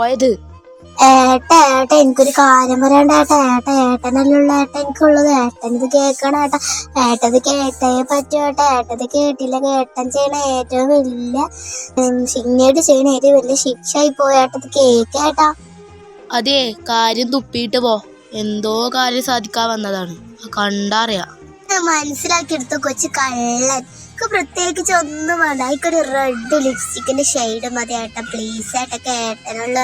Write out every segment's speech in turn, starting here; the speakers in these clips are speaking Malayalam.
പോയത്. ഏട്ട എനിക്കൊരു കാര്യം പറയണ്ട ഏട്ടനല്ലുള്ള എനിക്കുള്ളത്. ഏട്ടൻ ഇത് കേക്കണം ഏട്ടത് കേട്ടേ പറ്റൂ ഏട്ടത് കേട്ടില്ല ഏട്ടൻ ചെയ്യണ ഏറ്റവും വലിയ ഇങ്ങോട്ട് ചെയ്യണ ഏറ്റവും വലിയ ശിക്ഷയായി പോയി ഏട്ടത് കേക്കേട്ടാ. അതെ, കാര്യം തുപ്പിയിട്ട് പോ. എന്തോ കാര്യം സാധിക്കാൻ വന്നതാണ്, കണ്ടറിയാ. മനസ്സിലാക്കി എടുത്തു കൊച്ചു കള്ളൻ. പ്രത്യേകിച്ച് ഒന്നും വേണ്ട. എനിക്കൊരു റെഡ് ലിപ്സ്റ്റിക്കിന്റെ ഷെയ്ഡ് മതി ഏട്ടാ. പ്ലീസ് ഏട്ടക്ക് ഏട്ടനുള്ള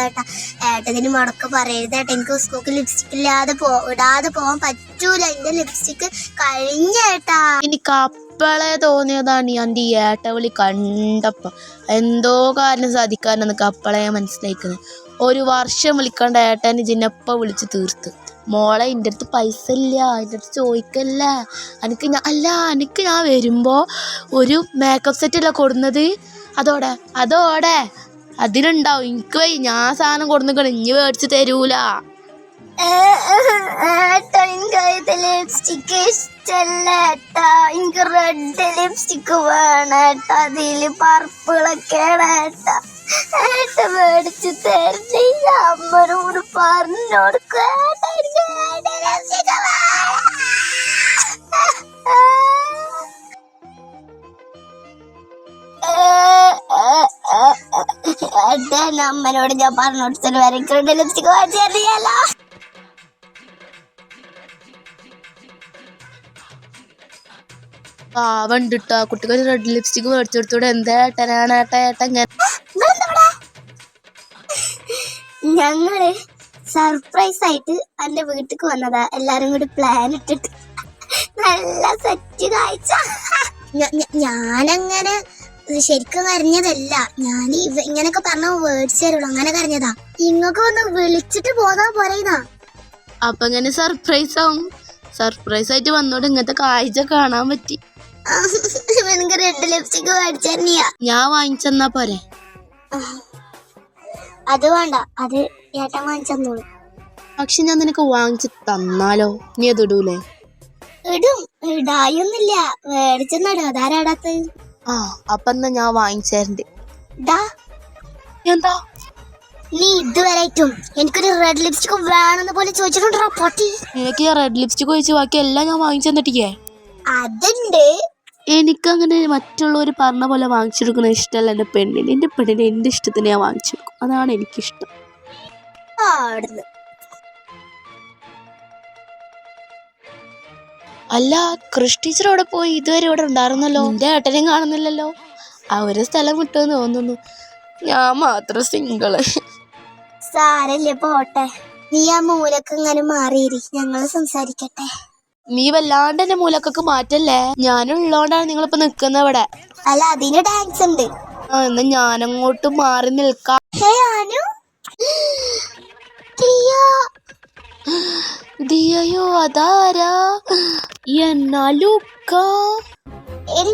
ഏട്ടതിന് മുടക്ക് പറയരുത് ഏട്ടാ. എനിക്ക് സ്കൂൾക്ക് ലിപ്സ്റ്റിക് ഇല്ലാതെ ഇടാതെ പോകാൻ പറ്റൂല. എന്റെ ലിപ്സ്റ്റിക് കഴിഞ്ഞേട്ടാ. എനിക്ക് അപ്പളെ തോന്നിയതാണ് എൻ്റെ ഈ ഏട്ടവിളി കണ്ടപ്പോ എന്തോ കാര്യം സാധിക്കാനെന്നൊക്കെ അപ്പളെ മനസ്സിലാക്കുന്നത്. 1 വർഷം വിളിക്കേണ്ട ഏട്ടന് ജിന്നപ്പ വിളിച്ച് തീർത്ത്. മോളെ എൻ്റെ അടുത്ത് പൈസ ഇല്ല, എൻ്റെ അടുത്ത് ചോദിക്കല്ല. എനിക്ക് ഞാൻ വരുമ്പോ ഒരു മേക്കപ്പ് സെറ്റ് അല്ല കൊടുന്നത്. അതോടെ അതിലുണ്ടാവും. എനിക്ക് ഞാൻ സാധനം കൊടുന്നിക്കണം, ഇനി മേടിച്ച് തരൂല. ലിപ്സ്റ്റിക് ഇഷ്ടല്ല ഏട്ടാ. എനിക്ക് റെഡ് ലിപ്സ്റ്റിക് വേണം ഏട്ടാ. അതില് പർപ്പിളൊക്കെയാണ് ഏട്ടാ. ഏട്ട മേടിച്ച് തരില്ല. അമ്മനോട് പറഞ്ഞോടുക്ക. അമ്മനോട് ഞാൻ പറഞ്ഞോടുത്തത് വരെ റെഡ് ലിപ്സ്റ്റിക് മേടിച്ച് തരില്ല. പാവണ്ടിട്ടാ കുട്ടികൾ റെഡ് ലിപ്സ്റ്റിക് മേടിച്ചെടുത്തൂടെ. എന്താ ഏട്ടനാണ് ഏട്ടൻ ഞങ്ങള് സർപ്രൈസ് ആയിട്ട് എന്റെ വീട്ടിക്ക് വന്നതാ. എല്ലാരും കൂടി പ്ലാൻ ഇട്ടിട്ട് നല്ല സെറ്റ് കാഴ്ച. ഞാനങ്ങനെ ശരിക്കും കരഞ്ഞതല്ല. ഞാൻ ഇങ്ങനൊക്കെ പറഞ്ഞ വേർഡ്സ് തരുള്ളൂ, അങ്ങനെ കരഞ്ഞതാ. ഇങ്ങൊക്കെ ഒന്ന് വിളിച്ചിട്ട് പോന്നാ പോരേന്നാ. അപ്പൊ ഇങ്ങനെ സർപ്രൈസ് ആവും. സർപ്രൈസ് ആയിട്ട് വന്നോണ്ട് ഇങ്ങനത്തെ കാഴ്ച കാണാൻ പറ്റി. റെഡ് ലിപ്സ്റ്റിക് മേടിച്ചാ ഞാൻ വാങ്ങിച്ചെന്നാ പോരെ? അത് വേണ്ട, അത് ഏട്ടൻ വാങ്ങിച്ചോളൂ. പക്ഷെ ഞാൻ നിനക്ക് വാങ്ങിച്ചു തന്നാലോ? നീ അത് ഇടൂലേ? ഇടും, ഇടായൊന്നില്ല. മേടിച്ചെന്നിടും. അതാരാടാത്ത്? അപ്പൊ എന്നാ ഞാൻ വാങ്ങിച്ചേരണ്ട്. എന്താ നീ ഇതുവരെയായിട്ടും എനിക്കൊരു റെഡ് ലിപ്സ്റ്റിക് വേണമെന്ന് പോലെ ചോദിച്ചിട്ടുണ്ടോ പൊട്ടി? നിനക്ക് റെഡ് ലിപ്സ്റ്റിക് ഒഴിച്ച് ബാക്കി എല്ലാം ഞാൻ വാങ്ങിച്ചു തന്നിട്ടില്ലേ? അതുണ്ട്. എനിക്കങ്ങനെ മറ്റുള്ളവർ പറഞ്ഞ പോലെ വാങ്ങിച്ചെടുക്കുന്ന ഇഷ്ടമല്ല. എൻ്റെ പെണ്ണിന് എൻ്റെ ഇഷ്ടത്തിന് ഞാൻ വാങ്ങിച്ചെടുക്കും. അതാണ് എനിക്കിഷ്ടം. അല്ല, കൃഷി ടീച്ചർ അവിടെ പോയി? ഇതുവരെ ഇവിടെ ഉണ്ടായിരുന്നല്ലോ. എൻ്റെ ഏട്ടനെയും കാണുന്നില്ലല്ലോ. അവര് സ്ഥലം വിട്ടുവെന്ന് തോന്നുന്നു. ഞാൻ മാത്രം സിംഗിള്. സാരല്ലേ, പോട്ടെ. നീ ആ മൂലക്ക് ഇങ്ങനെ മാറിയിരി, ഞങ്ങള് സംസാരിക്കട്ടെ. നീ വല്ലാണ്ട് എന്നെ മൂലക്കൊക്കെ മാറ്റല്ലേ. ഞാനുള്ളോണ്ടാണ് നിങ്ങളിപ്പോ നിക്കുന്ന ഇവിടെ. അല്ല, അതിന് ഡാൻസ് ഉണ്ട്. എന്നാ ഞാനങ്ങോട്ട് മാറി നിൽക്കാം. ദിയയോ, അതാരാ?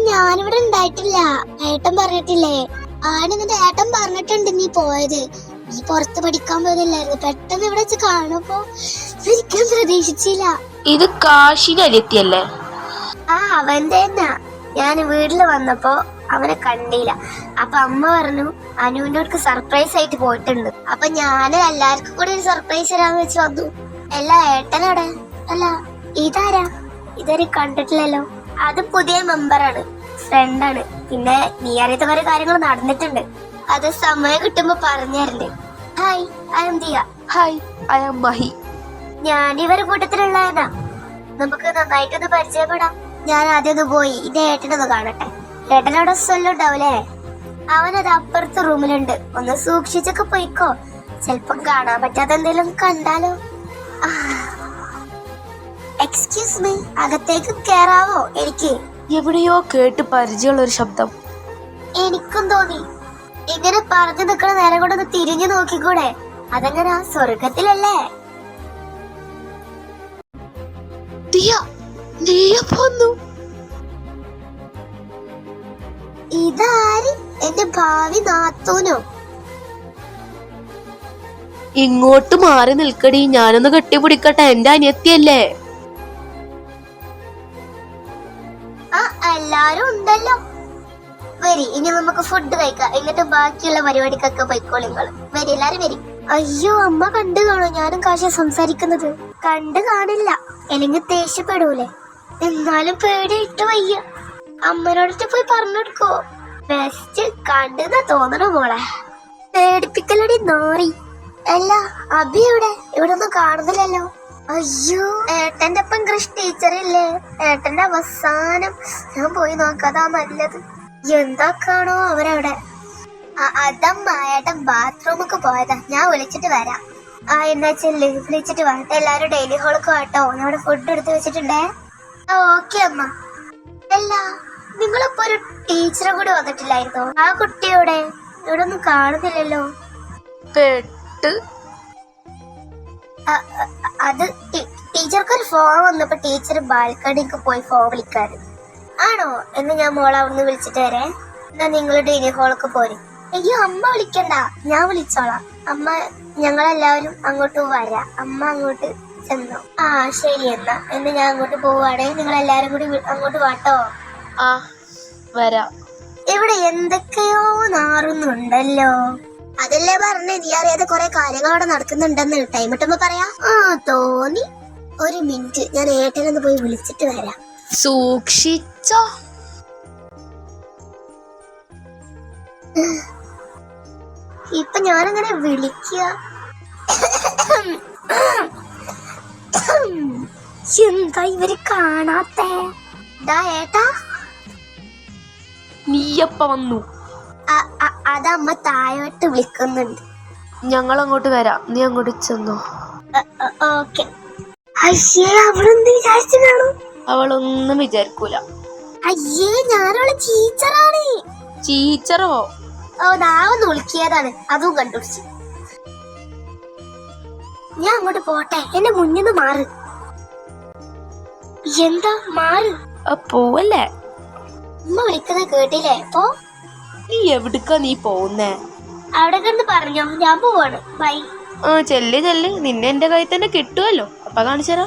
ഞാനിവിടെ ഉണ്ടായിട്ടില്ല. ഏട്ടൻ പറഞ്ഞിട്ടില്ലേ? ആണെന്നിട്ട് ഏട്ടൻ പറഞ്ഞിട്ടുണ്ട് നീ പോയത്. നീ പുറത്ത് പഠിക്കാൻ പോയതല്ലായിരുന്നു. പെട്ടെന്ന് ഇവിടെ വെച്ച് കാണുമ്പോ ഒരിക്കലും പ്രതീക്ഷിച്ചില്ല. ഇത് കാശിന്റെ അനിയത്തിയല്ലേ? അവന്റെ തന്നെ. ഞാൻ വീട്ടില് വന്നപ്പോ അവനെ കണ്ടില്ല. അപ്പൊ അമ്മ പറഞ്ഞു അനുവിന്റെ അടുക്ക് സർപ്രൈസ് ആയിട്ട് പോയിട്ടുണ്ട്. അപ്പൊ ഞാന് എല്ലാവർക്കും കൂടി ഒരു സർപ്രൈസ് തരാന്ന് വെച്ച് വന്നു. എല്ലാ ഏട്ടനോടെ. അല്ല, ഇതാരാ? ഇതുവരെ കണ്ടിട്ടില്ലല്ലോ. അത് പുതിയ മെമ്പറാണ്, ഫ്രണ്ടാണ്. പിന്നെ നീ അറിയാത്ത കുറെ കാര്യങ്ങൾ നടന്നിട്ടുണ്ട്. അത് സമയം കിട്ടുമ്പോ പറഞ്ഞുതരണ്ട്. Hi, I am Diya. Hi, I am Mahi. ഞാൻ ഇവരെ കൂട്ടത്തിലുള്ളതാ. നമുക്ക് നന്നായിട്ടൊന്ന് പരിചയപ്പെടാം. ഞാൻ ആദ്യം ഒന്ന് പോയി ഇത് ഏട്ടനൊന്ന് കാണട്ടെ. ഏട്ടനോടെ സ്വല്ലം ഉണ്ടാവൂലേ? അവനത് അപ്പുറത്തെ റൂമിലുണ്ട്. ഒന്ന് സൂക്ഷിച്ചൊക്കെ പോയിക്കോ. ചെലപ്പം കാണാൻ പറ്റാത്ത എന്തെങ്കിലും കണ്ടാലോ. എക്സ്ക്യൂസ് മീ, അകത്തേക്ക് കേറാവോ? എനിക്ക് എവിടെയോ കേട്ട് പരിചയമുള്ള ഒരു ശബ്ദം. എനിക്കും തോന്നി. ഇങ്ങനെ പറഞ്ഞു നിൽക്കണ നേരം കൊണ്ടൊന്ന് തിരിഞ്ഞു നോക്കിക്കൂടെ? അതെങ്ങനെ സ്വർഗത്തിലല്ലേ? ഇതാര്? എന്റെ ഭാവി നാത്തൂനോ? ഇങ്ങോട്ട് മാറി നിൽക്കടി, ഞാനൊന്ന് കെട്ടിപ്പിടിക്കട്ടെ. എന്റെ അനിയത്തിയല്ലേ? എല്ലാരും ഉണ്ടല്ലോ. വരി, ഇനി നമുക്ക് ഫുഡ് കഴിക്കാം. എന്നിട്ട് ബാക്കിയുള്ള പരിപാടിക്കൊക്കെ പോയിക്കോളിങ്ങൾ. വരി, എല്ലാരും വരി. അയ്യോ അമ്മ കണ്ടു കാണോ ഞാനും കാശ സംസാരിക്കുന്നത്? കണ്ടു കാണില്ല, അല്ലെങ്കിൽ ദേഷ്യപ്പെടൂലേ? എന്നാലും പേടിയിട്ട് വയ്യ. അമ്മനോടൊക്കെ പോയി പറഞ്ഞെടുക്കോ? ബെസ്റ്റ് കണ്ടെന്നാ തോന്നണ മോളെ. പേടിപ്പിക്കലടി നാറി. അല്ല അബി എവിടെ? ഇവിടെ ഒന്നും കാണുന്നില്ലല്ലോ. അയ്യോ ഏട്ടന്റെ ഒപ്പം കൃഷി ടീച്ചറില്ലേ? ഏട്ടന്റെ അവസാനം ഞാൻ പോയി നോക്കാതാ നല്ലത്. എന്താക്കാണോ അവരവിടെ? അതമ്മ ഏട്ടൻ ബാത്റൂമൊക്കെ പോയതാ, ഞാൻ വിളിച്ചിട്ട് വരാം. എന്നാ ചെല്ല്, വിളിച്ചിട്ട് വരട്ടെ. എല്ലാരും ഡെയിലി ഹോൾക്ക് വാട്ടോ, ഞാൻ ഇവിടെ ഫുഡ് എടുത്ത് വെച്ചിട്ടുണ്ടേ. ഓക്കെ അമ്മ. അല്ല നിങ്ങളിപ്പോ ഒരു ടീച്ചറെ കൂടി വന്നിട്ടില്ലായിരുന്നോ? ആ കുട്ടിയോടെ ഇവിടെ ഒന്നും കാണുന്നില്ലല്ലോ. അത് ടീച്ചർക്ക് ഒരു ഫോൺ വന്നപ്പോ ടീച്ചർ ബാൽക്കണിക്ക് പോയി ഫോൺ വിളിക്കാറ്. ആണോ? എന്ന് ഞാൻ മോളെ അവിടുന്ന് വിളിച്ചിട്ട് വരേ. എന്നാ നിങ്ങൾ ഡെയിലി ഹോളൊക്കെ പോരെ. അയ്യോ അമ്മ വിളിക്കണ്ട, ഞാൻ വിളിച്ചോളാം. അമ്മ ഞങ്ങളെല്ലാവരും അങ്ങോട്ട് വരാം. അമ്മ അങ്ങോട്ട് ചെന്നോ? ശരി എന്നാ. എന്ന് ഞാൻ അങ്ങോട്ട് പോവാണേ, നിങ്ങൾ എല്ലാരും കൂടി അങ്ങോട്ട് വാട്ടോ. വരാം. ഇവിടെ എന്തൊക്കെയോ നാറുന്നുണ്ടല്ലോ. അതല്ലേ പറഞ്ഞേ, നീ അറിയാതെ കുറെ കാര്യങ്ങൾ അവിടെ നടക്കുന്നുണ്ടെന്ന്. ടൈം കിട്ടുമ്പോ പറയാ. തോന്നി. ഒരു മിനിറ്റ്, ഞാൻ ഏട്ടനൊന്ന് പോയി വിളിച്ചിട്ട് വരാം. സൂക്ഷിച്ചോ. ഇപ്പൊ ഞാനങ്ങനെ വിളിക്കുക. എന്താ ഇവര് കാണാത്തേ? ഏട്ടാ നീയപ്പ വന്നു. അതമ്മ താഴോട്ട് വിളിക്കുന്നുണ്ട്. ഞങ്ങൾ അങ്ങോട്ട് വരാം, നീ അങ്ങോട്ട് ചെന്നോ. ഓക്കെ. അയ്യേ അവളെന്ത് വിചാരിച്ചു കാണും? അവളൊന്നും വിചാരിക്കൂല. അയ്യേ ഞാനവളെ ടീച്ചറാണ്. ടീച്ചറോ? നാവൊന്ന് വിളിക്കിയതാണ്, അതും കണ്ടുപിടിച്ചു. ഞാൻ അങ്ങോട്ട് പോട്ടെ, എന്നെ മുന്നിന്ന് മാറ്. എന്താ മാറ്? പോവല്ലേ? അമ്മ വിളിക്കുന്നത് കേട്ടില്ലേ? നീ എവിടുക്കാ നീ പോകുന്നേ? അവിടെ കണ്ട് പറഞ്ഞോ, ഞാൻ പോവാണ്. ബൈ. ചെല്ല് ചെല്ല്, നിന്നെ എന്റെ കയ്യിൽ തന്നെ കിട്ടുമല്ലോ. അപ്പൊ കാണിച്ചരാ.